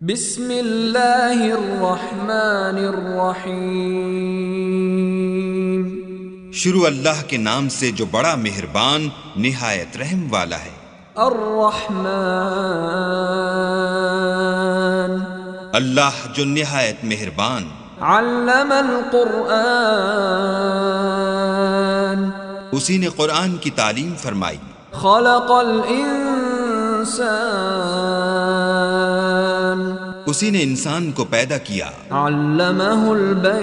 بسم اللہ الرحمن الرحیم۔ شروع اللہ کے نام سے جو بڑا مہربان نہایت رحم والا ہے۔ الرحمن، اللہ جو نہایت مہربان۔ علم القرآن، اسی نے قرآن کی تعلیم فرمائی۔ خلق الانسان، اسی نے انسان کو پیدا کیا۔ علمہ البیان،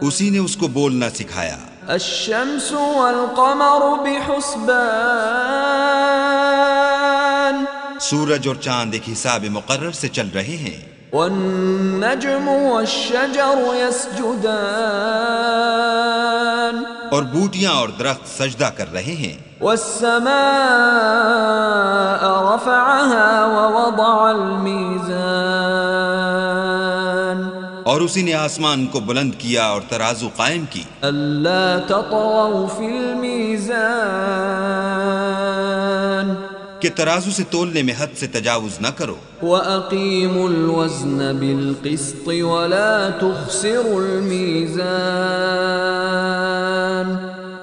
اسی نے اس کو بولنا سکھایا۔ الشمس والقمر بحسبان، سورج اور چاند ایک حساب مقرر سے چل رہے ہیں۔ والنجم والشجر يسجدان، اور بوٹیاں اور درخت سجدہ کر رہے ہیں۔ والسماء رفعها ووضع الميزان، اور اسی نے آسمان کو بلند کیا اور ترازو قائم کی۔ ألا تطغوا في الميزان، کہ ترازو سے تولنے میں حد سے تجاوز نہ کرو۔ وَأَقِيمُوا الْوَزْنَ بِالْقِسْطِ وَلَا تُخْسِرُوا الْمِيزَانَ،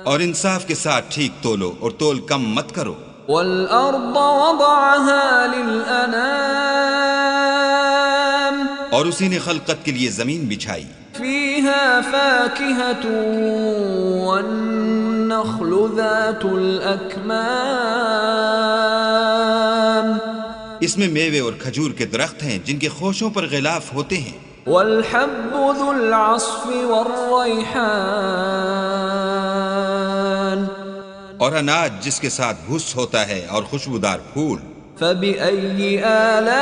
اور انصاف کے ساتھ ٹھیک تولو اور تول کم مت کرو۔ وَالْأَرْضَ وَضَعَهَا لِلْأَنَامِ، اور اسی نے خلقت کے لیے زمین بچھائی۔ فِيهَا فَاكِهَةٌ وَالنَّخْلُ ذَاتُ الْأَكْمَامِ، اس میں میوے اور کھجور کے درخت ہیں جن کے خوشوں پر غلاف ہوتے ہیں۔ وَالْحَبُّ ذُو الْعَصْفِ وَالرَّيْحَانِ، اور اناج جس کے ساتھ بھس ہوتا ہے اور خوشبودار پھول۔ فَبِأَيِّ آلَاءِ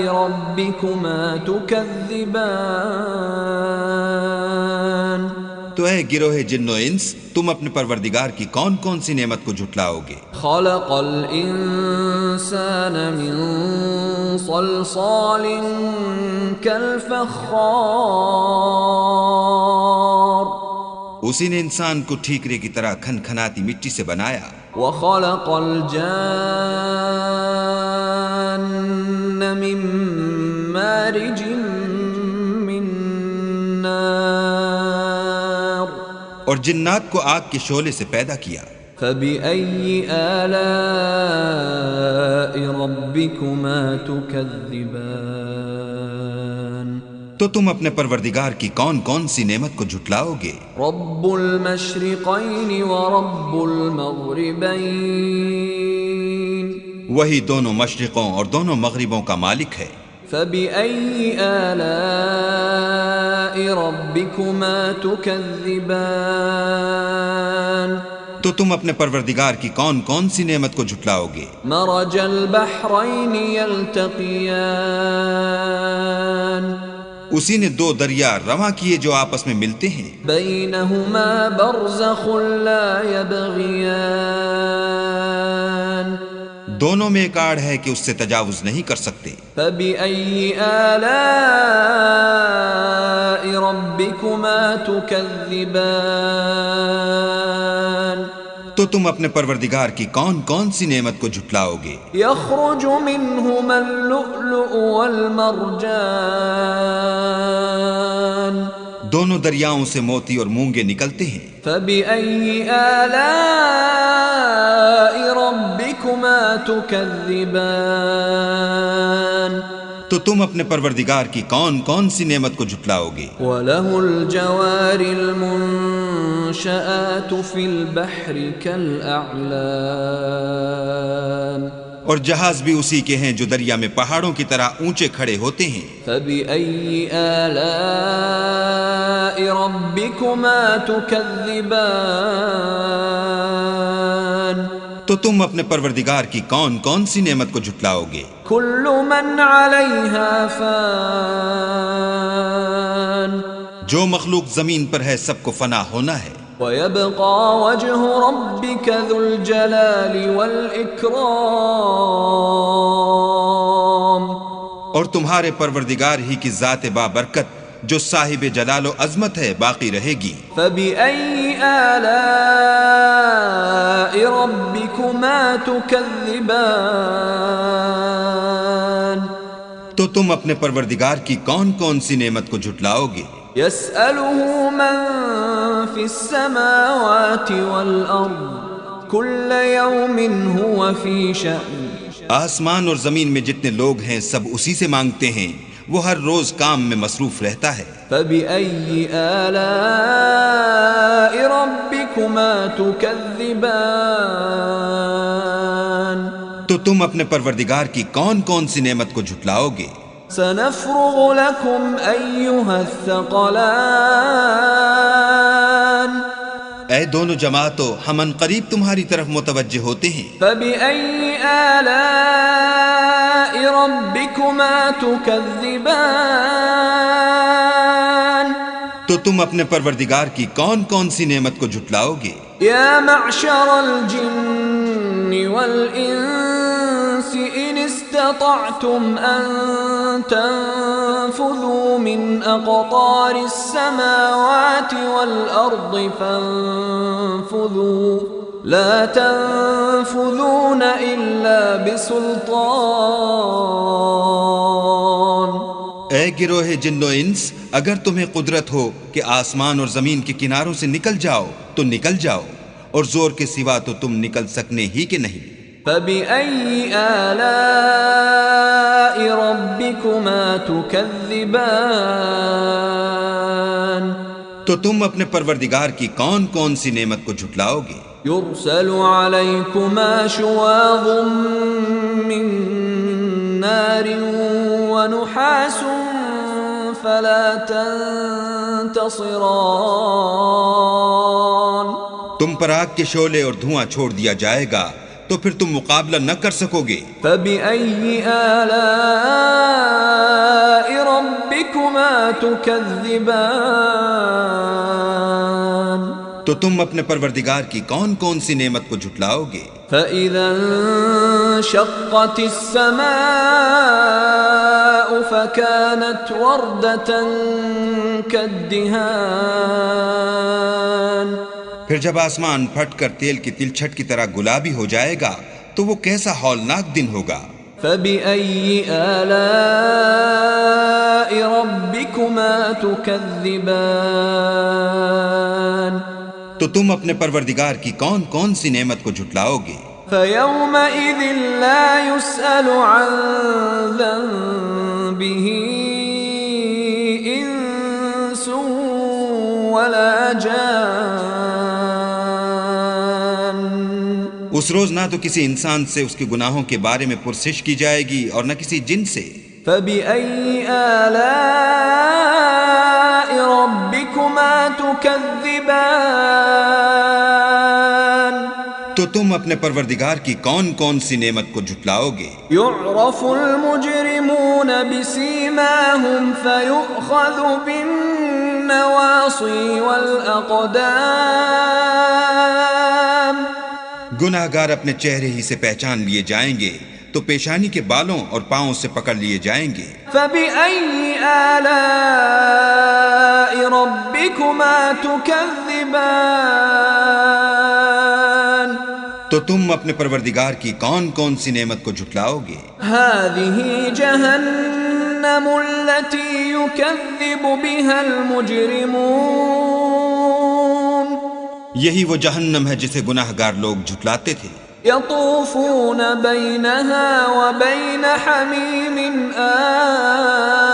رَبِّكُمَا تُكَذِّبَانِ، تو اے گروہ جن و انس، تم اپنے پروردگار کی کون کون سی نعمت کو جھٹلاؤ گے؟ خَلَقَ الْإِنسَانَ مِنْ صَلْصَالٍ كَالْفَخَّارِ، اسی نے انسان کو ٹھیکرے کی طرح کھن کھناتی مٹی سے بنایا۔ وَخَلَقَ الْجَانَّ مِن مَّارِجٍ مِّن نَّارٍ، اور جنات کو آگ کے شعلے سے پیدا کیا۔ فَبِأَيِّ آلَاءِ رَبِّكُمَا تُكَذِّبَانِ، تو تم اپنے پروردگار کی کون کون سی نعمت کو جھٹلاؤ گے؟ رَبُّ الْمَشْرِقَيْنِ وَرَبُّ الْمَغْرِبَيْنِ، وہی دونوں مشرقوں اور دونوں مغربوں کا مالک ہے۔ فَبِأَيِّ آلَاءِ رَبِّكُمَا تُكَذِّبَانِ، تو تم اپنے پروردگار کی کون کون سی نعمت کو جھٹلاؤ گے؟ مَرَجَ الْبَحْرَيْنِ يَلْتَقِيَانِ، اسی نے دو دریا رواں کیے جو آپس میں ملتے ہیں۔ بَيْنَهُمَا بَرْزَخٌ لَا يَبْغِيَانِ، دونوں میں ایک آڑ ہے کہ اس سے تجاوز نہیں کر سکتے۔ فَبِأَيِّ آلَاءِ رَبِّكُمَا تُكَذِّبَانِ، تو تم اپنے پروردگار کی کون کون سی نعمت کو جھٹلاؤ گے؟ يَخْرُجُ مِنْهُمَا اللُّؤْلُؤُ وَالْمَرْجَانُ، دونوں دریاؤں سے موتی اور مونگے نکلتے ہیں۔ فَبِأَيِّ آلَاءِ رَبِّكُمَا تُكَذِّبَانِ، تو تم اپنے پروردگار کی کون کون سی نعمت کو جھٹلاؤ گے؟ وَلَهُ الْجَوَارِ الْمُنشَآتُ فِي الْبَحْرِ كَالْأَعْلَامِ، اور جہاز بھی اسی کے ہیں جو دریا میں پہاڑوں کی طرح اونچے کھڑے ہوتے ہیں۔ فَبِأَيِّ آلَاءِ رَبِّكُمَا تُكَذِّبَانِ، تو تم اپنے پروردگار کی کون کون سی نعمت کو جھٹلاؤ گے؟ كُلُّ مَنْ عَلَيْهَا فَانٍ، جو مخلوق زمین پر ہے سب کو فنا ہونا ہے۔ وَيَبْقَى وَجْهُ رَبِّكَ ذُو الْجَلَالِ وَالْإِكْرَامِ، اور تمہارے پروردگار ہی کی ذات بابرکت جو صاحب جلال و عظمت ہے باقی رہے گی۔ فبأي آلاء ربكما تكذبان تو تم اپنے پروردگار کی کون کون سی نعمت کو جھٹلاؤ گے؟ يسأله من في السماوات والأرض كل يوم هو في شأن آسمان اور زمین میں جتنے لوگ ہیں سب اسی سے مانگتے ہیں، وہ ہر روز کام میں مصروف رہتا ہے۔ فبأي آلاء ربكما تكذبان تو تم اپنے پروردگار کی کون کون سی نعمت کو جھٹلاؤ گے؟ سنفرغ لكم أيها الثقلان اے دونوں جماعتوں، ہم ان قریب تمہاری طرف متوجہ ہوتے ہیں۔ فبأي آلاء ربكما تكذبان تو تم اپنے پروردگار کی کون کون سی نعمت کو جھٹلاؤ گے؟ يا معشر الجن والإنس إن استطعتم أن تنفذوا من أقطار السماوات والأرض فانفذوا لا تنفذون إلا بسلطان۔ اے گروہ جن و انس، اگر تمہیں قدرت ہو کہ آسمان اور زمین کے کناروں سے نکل جاؤ تو نکل جاؤ، اور زور کے سوا تو تم نکل سکنے ہی کہ نہیں۔ فبأي آلاء ربكما تكذبان تو تم اپنے پروردگار کی کون کون سی نعمت کو جھٹلاؤ گے؟ يرسل عليكما شواظ من نار ونحاس فلا تنتصران تم پر آگ کے شعلے اور دھواں چھوڑ دیا جائے گا تو پھر تم مقابلہ نہ کر سکو گے۔ فبأي آلاء ربكما تكذبان تو تم اپنے پروردگار کی کون کون سی نعمت کو جھٹلاؤ گے؟ فإذا انشقت السماء فكانت وردة كالدهان پھر جب آسمان پھٹ کر تیل کی تلچھٹ کی طرح گلابی ہو جائے گا تو وہ کیسا ہولناک دن ہوگا۔ فبأي آلاء ربكما تكذبان تو تم اپنے پروردگار کی کون کون سی نعمت کو جھٹلاؤ گے؟ فيومئذ لا يسأل عن ذنبه إنس ولا جان اس روز نہ تو کسی انسان سے اس کے گناہوں کے بارے میں پرسش کی جائے گی اور نہ کسی جن سے۔ فبأي آلاء ربكما تكذبان تو تم اپنے پروردگار کی کون کون سی نعمت کو جھٹلاؤ گے؟ يعرف المجرمون بسيماهم فيؤخذ بالنواصي والأقدام گناہ گار اپنے چہرے ہی سے پہچان لیے جائیں گے تو پیشانی کے بالوں اور پاؤں سے پکڑ لیے جائیں گے۔ فبأي آلاء ربكما تكذبان تو تم اپنے پروردگار کی کون کون سی نعمت کو جھٹلاؤ گے؟ هذه جهنم التي يكذب بها المجرمون یہی وہ جہنم ہے جسے گناہ گار لوگ جھٹلاتے تھے۔ يطوفون بينها وبين حميم آن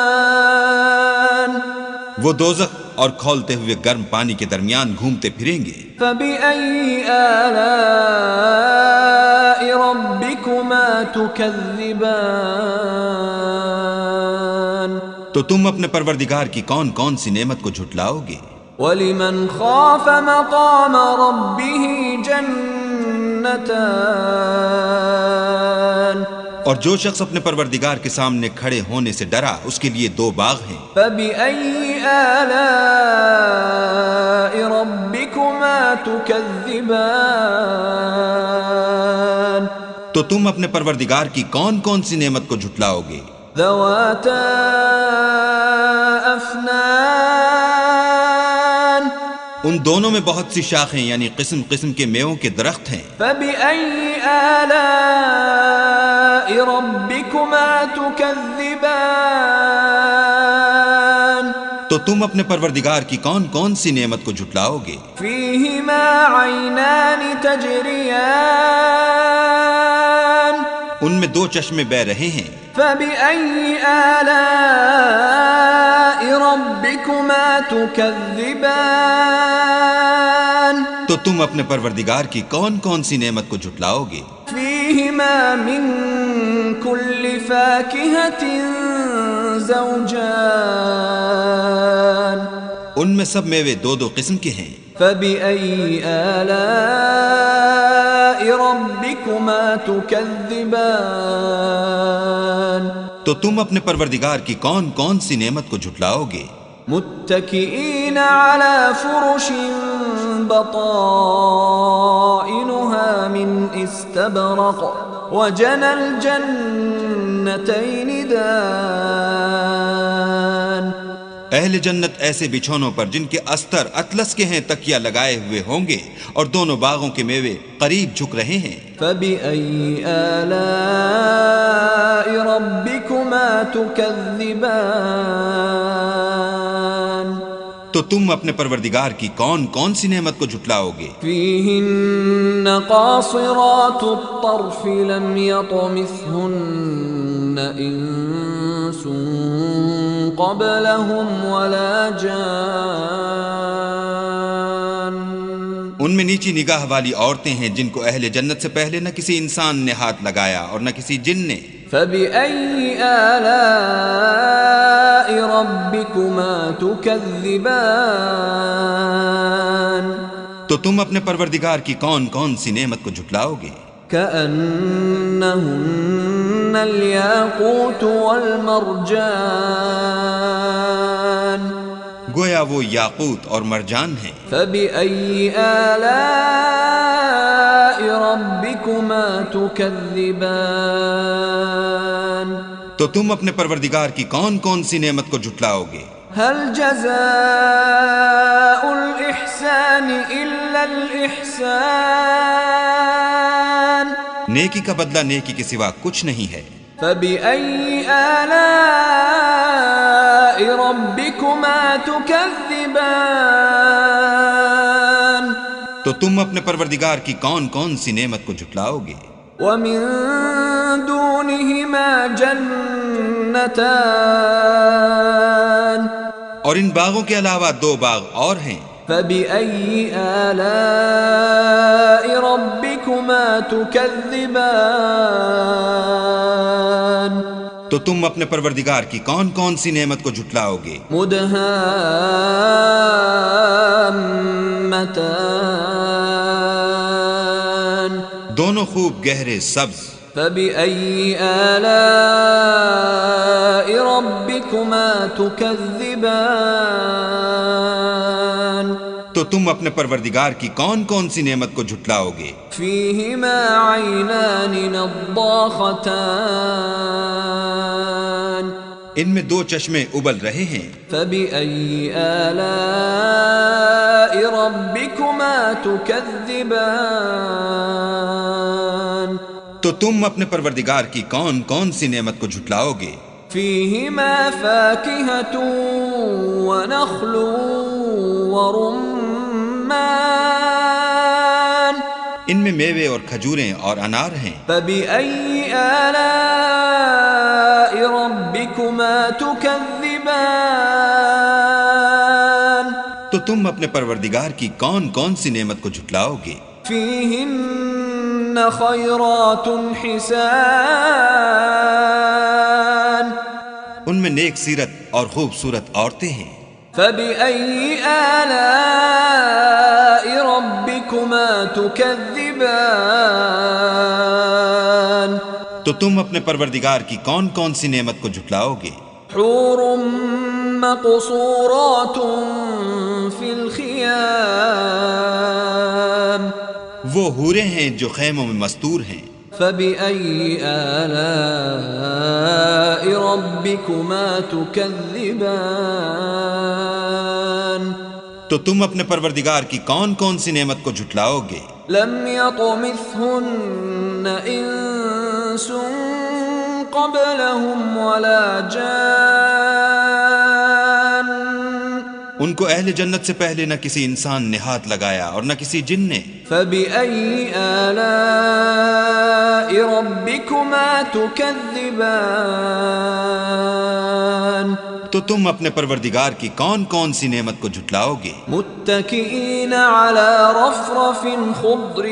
وہ دوزخ اور کھولتے ہوئے گرم پانی کے درمیان گھومتے پھریں گے۔ فبأي آلاء ربكما تكذبان تو تم اپنے پروردگار کی کون کون سی نعمت کو جھٹلاؤ گے؟ ولمن خاف مقام ربه جنتان اور جو شخص اپنے پروردگار کے سامنے کھڑے ہونے سے ڈرا اس کے لیے دو باغ ہیں۔ فبأي آلاء ربكما تكذبان تو تم اپنے پروردگار کی کون کون سی نعمت کو جھٹلاؤ گے؟ ذواتا أفنان ان دونوں میں بہت سی شاخیں یعنی قسم قسم کے میووں کے درخت ہیں. فبأي آلاء ربكما تكذبان تو تم اپنے پروردگار کی کون کون سی نعمت کو جھٹلاؤ گے؟ فيهما عينان تجريان ان میں دو چشمے بہ رہے ہیں. فبأي آلاء ربكما تكذبان تو تم اپنے پروردگار کی کون کون سی نعمت کو جھٹلاؤ گے؟ فيهما من كل فاكهة زوجان ان میں سب میوے دو دو قسم کے ہیں. فبأي آلاء ربكما تكذبان تو تم اپنے پروردگار کی کون کون سی نعمت کو جھٹلاؤ گے؟ متكئين على فرش بطائنها من استبرق وجنى الجنتين دان اہل جنت ایسے بچھونوں پر جن کے استر اطلس کے ہیں تکیہ لگائے ہوئے ہوں گے اور دونوں باغوں کے میوے قریب جھک رہے ہیں. فبأي آلاء ربكما تكذبان تو تم اپنے پروردگار کی کون کون سی نعمت کو جھٹلاؤ گے؟ فيهن قاصرات الطرف لم يطمثهن إنس قبلهم ولا جان ان میں نیچی نگاہ والی عورتیں ہیں جن کو اہل جنت سے پہلے نہ کسی انسان نے ہاتھ لگایا اور نہ کسی جن نے. فبأي آلاء ربكما تكذبان تو تم اپنے پروردگار کی کون کون سی نعمت کو جھٹلاؤ گے؟ كأنهن الياقوت والمرجان گویا وہ یاقوت اور مرجان ہیں. فبأي آلاء ربكما تكذبان تو تم اپنے پروردگار کی کون کون سی نعمت کو جھٹلاؤ گے؟ هل جزاء الإحسان إلا الإحسان نیکی کا بدلہ نیکی کے سوا کچھ نہیں ہے. فبأي آلاء ربكما تكذبان تو تم اپنے پروردگار کی کون کون سی نعمت کو جھٹلاؤ گے؟ ومن دونهما جنتان اور ان باغوں کے علاوہ دو باغ اور ہیں. فبأي آلاء ربكما تكذبان تو تم اپنے پروردگار کی کون کون سی نعمت کو جھٹلاؤ گے؟ مدهامتان دونوں خوب گہرے سبز. فبأي آلاء ربكما تكذبان تو تم اپنے پروردگار کی کون کون سی نعمت کو جھٹلاؤ گے؟ فيهما عينان نضاختان ان میں دو چشمے ابل رہے ہیں. فبأي آلاء ربكما تكذبان تو تم اپنے پروردگار کی کون کون سی نعمت کو جھٹلاؤ گے؟ فيهما فاكهة ونخل ورمان ان میں میوے اور کھجوریں اور انار ہیں. فبأي آلاء ربكما تكذبان تو تم اپنے پروردگار کی کون کون سی نعمت کو جھٹلاؤ گے؟ فيهن خيرات حسان ان میں نیک سیرت اور خوبصورت عورتیں ہیں. فبأي آلاء ربكما تكذبان تو تم اپنے پروردگار کی کون کون سی نعمت کو جھٹلاؤ گے؟ حور مقصورات في الخيام وہ حوریں ہیں جو خیموں میں مستور ہیں. فبأي آلاء ربكما تكذبان تو تم اپنے پروردگار کی کون کون سی نعمت کو جھٹلاؤ گے؟ لم يطمثهن انس قبلهم ولا جان ان کو اہل جنت سے پہلے نہ کسی انسان نے ہاتھ لگایا اور نہ کسی جن نے۔ فبأي آلاء ربكما تكذبان تو تم اپنے پروردگار کی کون کون سی نعمت کو جھٹلاؤ گے؟ متكئين على رفرف خضر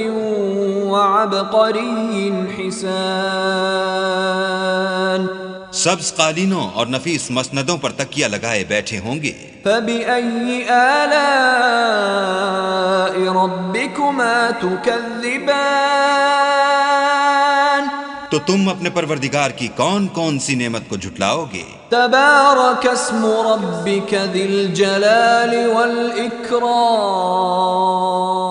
وعبقري حسان سبز قالینوں اور نفیس مسندوں پر تکیہ لگائے بیٹھے ہوں گے۔ فبأي آلاء ربكما تكذبان تو تم اپنے پروردگار کی کون کون سی نعمت کو جھٹلاؤ گے؟ تبارك اسم ربك ذي الجلال والإكرام